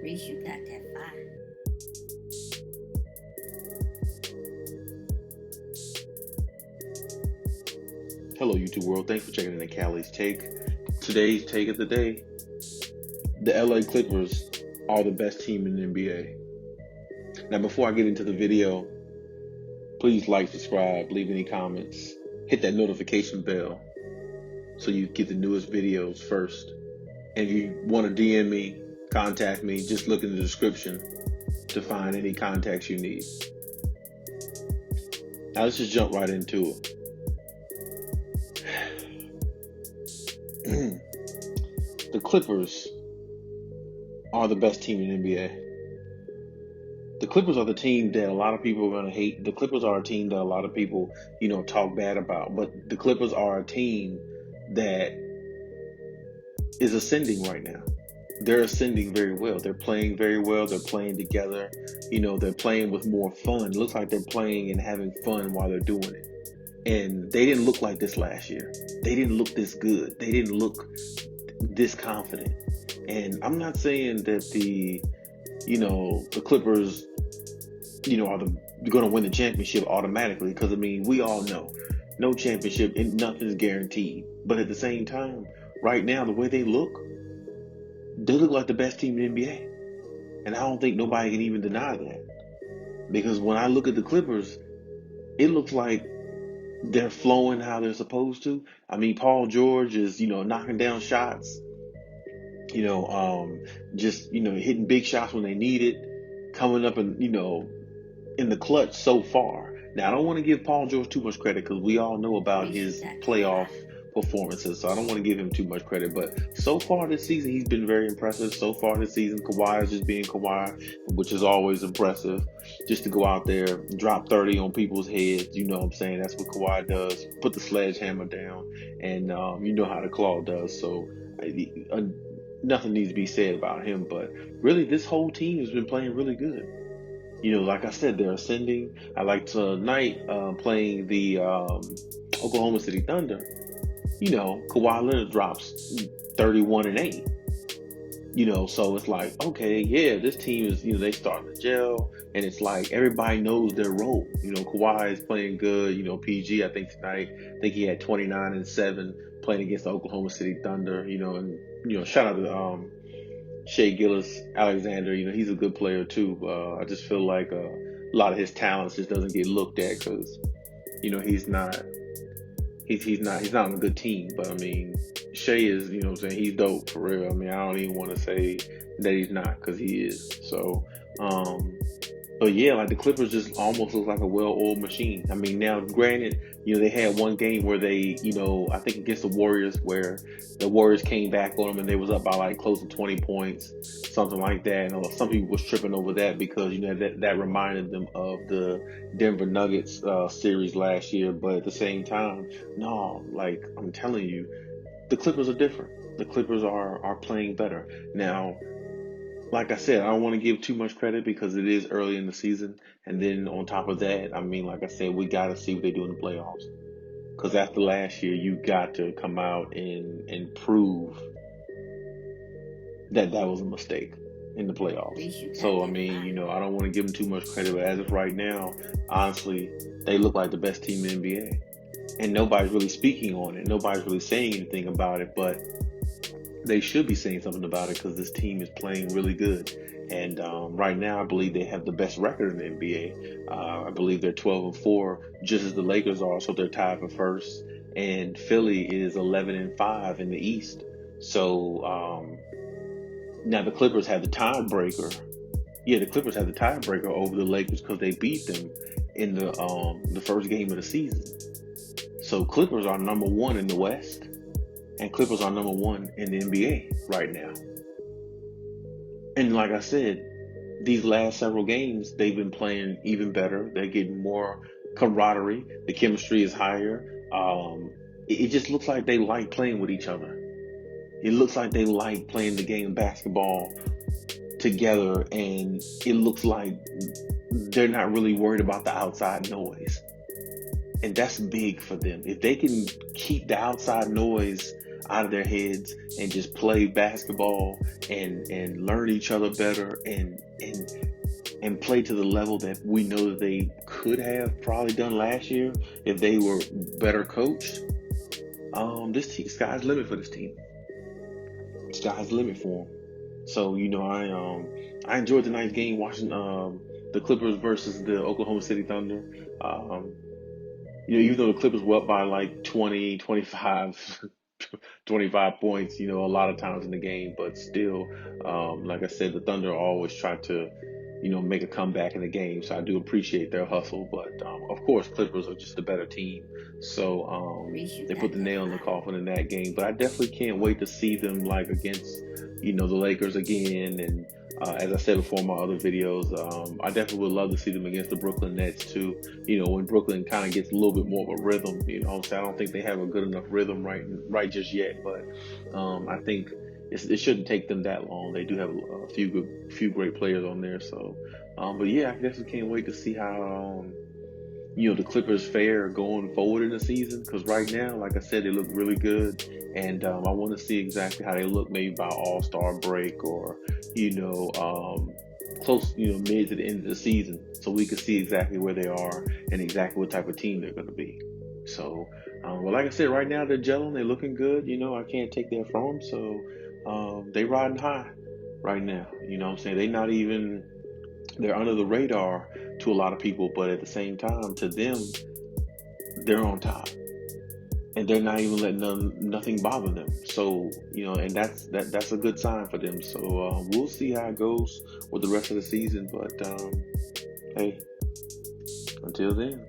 Reese, you got that fire. Hello, YouTube world. Thanks for checking in the Khaliis take. Today's take of the day: the LA Clippers are the best team in the NBA. Now, before I get into the video, please like, subscribe, leave any comments, hit that notification bell so you get the newest videos first. And if you want to DM me, contact me, just look in the description to find any contacts you need. Now, let's just jump right into it. The Clippers are the best team in the NBA. The Clippers are the team that a lot of people are going to hate. The Clippers are a team that a lot of people, talk bad about. But the Clippers are a team that is ascending right now. They're ascending very well. They're playing very well. They're playing together. They're playing with more fun. It looks like they're playing and having fun while they're doing it. And they didn't look like this last year. They didn't look this good. They didn't look this confident. And I'm not saying that the Clippers, are going to win the championship automatically. Because, we all know no championship and nothing's guaranteed. But at the same time, right now, the way they look like the best team in the NBA. And I don't think nobody can even deny that. Because when I look at the Clippers, it looks like they're flowing how they're supposed to. Paul George is, knocking down shots, hitting big shots when they need it, coming up and, in the clutch so far. Now, I don't want to give Paul George too much credit because we all know about his playoff performances, so I don't want to give him too much credit. But so far this season, he's been very impressive. So far this season, Kawhi is just being Kawhi, which is always impressive. Just to go out there, drop 30 on people's heads, you know what I'm saying? That's what Kawhi does. Put the sledgehammer down, and you know how the claw does. So nothing needs to be said about him. But really, this whole team has been playing really good. Like I said, they're ascending. I like tonight playing the Oklahoma City Thunder. Kawhi Leonard drops 31 and 8. So it's like, okay, yeah, this team is, they starting to gel, and it's like everybody knows their role. Kawhi is playing good. PG, I think tonight, he had 29 and 7 playing against the Oklahoma City Thunder. And shout out to Shea Gilgeous-Alexander, he's a good player too. I just feel like a lot of his talents just doesn't get looked at because, he's not on a good team. But Shea is, he's dope for real. I don't even want to say that he's not because he is. So, but yeah, like the Clippers just almost look like a well-oiled machine. Now granted, they had one game where they, I think against the Warriors, where the Warriors came back on them and they was up by like close to 20 points, something like that. And some people was tripping over that because, that reminded them of the Denver Nuggets series last year. But at the same time, no, like I'm telling you, the Clippers are different. The Clippers are playing better. Now, like I said, I don't want to give too much credit because it is early in the season. And then on top of that, like I said, we got to see what they do in the playoffs. Because after last year, you got to come out and prove that was a mistake in the playoffs. So, I don't want to give them too much credit. But as of right now, honestly, they look like the best team in the NBA. And nobody's really speaking on it. Nobody's really saying anything about it. But they should be saying something about it because this team is playing really good. And right now, I believe they have the best record in the NBA. I believe they're 12-4, just as the Lakers are, so they're tied for first. And Philly is 11-5 in the East. So now the Clippers have the tiebreaker. Yeah, the Clippers have the tiebreaker over the Lakers because they beat them in the first game of the season. So Clippers are number one in the West. And Clippers are number one in the NBA right now. And like I said, these last several games, they've been playing even better. They're getting more camaraderie. The chemistry is higher. It just looks like they like playing with each other. It looks like they like playing the game of basketball together. And it looks like they're not really worried about the outside noise. And that's big for them. If they can keep the outside noise out of their heads and just play basketball and learn each other better and play to the level that we know that they could have probably done last year if they were better coached. This team, sky's the limit for this team. Sky's the limit for them. So I enjoyed tonight's game watching the Clippers versus the Oklahoma City Thunder. Um, even though the Clippers were up by like 20, 25, 25 points, a lot of times in the game, but still, like I said, the Thunder always try to, make a comeback in the game. So I do appreciate their hustle, but of course, Clippers are just a better team. So they put the nail in the coffin in that game. But I definitely can't wait to see them like against, the Lakers again. And as I said before in my other videos, I definitely would love to see them against the Brooklyn Nets too. When Brooklyn kind of gets a little bit more of a rhythm, so I don't think they have a good enough rhythm right just yet. But I think it shouldn't take them that long. They do have a few great players on there. So, but yeah, I definitely can't wait to see how the Clippers fare going forward in the season. Because right now, like I said, they look really good, and I want to see exactly how they look maybe by All-Star break or close mid to the end of the season, so we can see exactly where they are and exactly what type of team they're going to be. So, well, like I said, right now they're gelling, they're looking good. I can't take that from them. So, they riding high right now. What I'm saying, they're under the radar to a lot of people, but at the same time, to them, they're on top, and they're not even letting nothing bother them. So and that's a good sign for them. So we'll see how it goes with the rest of the season. But hey, until then.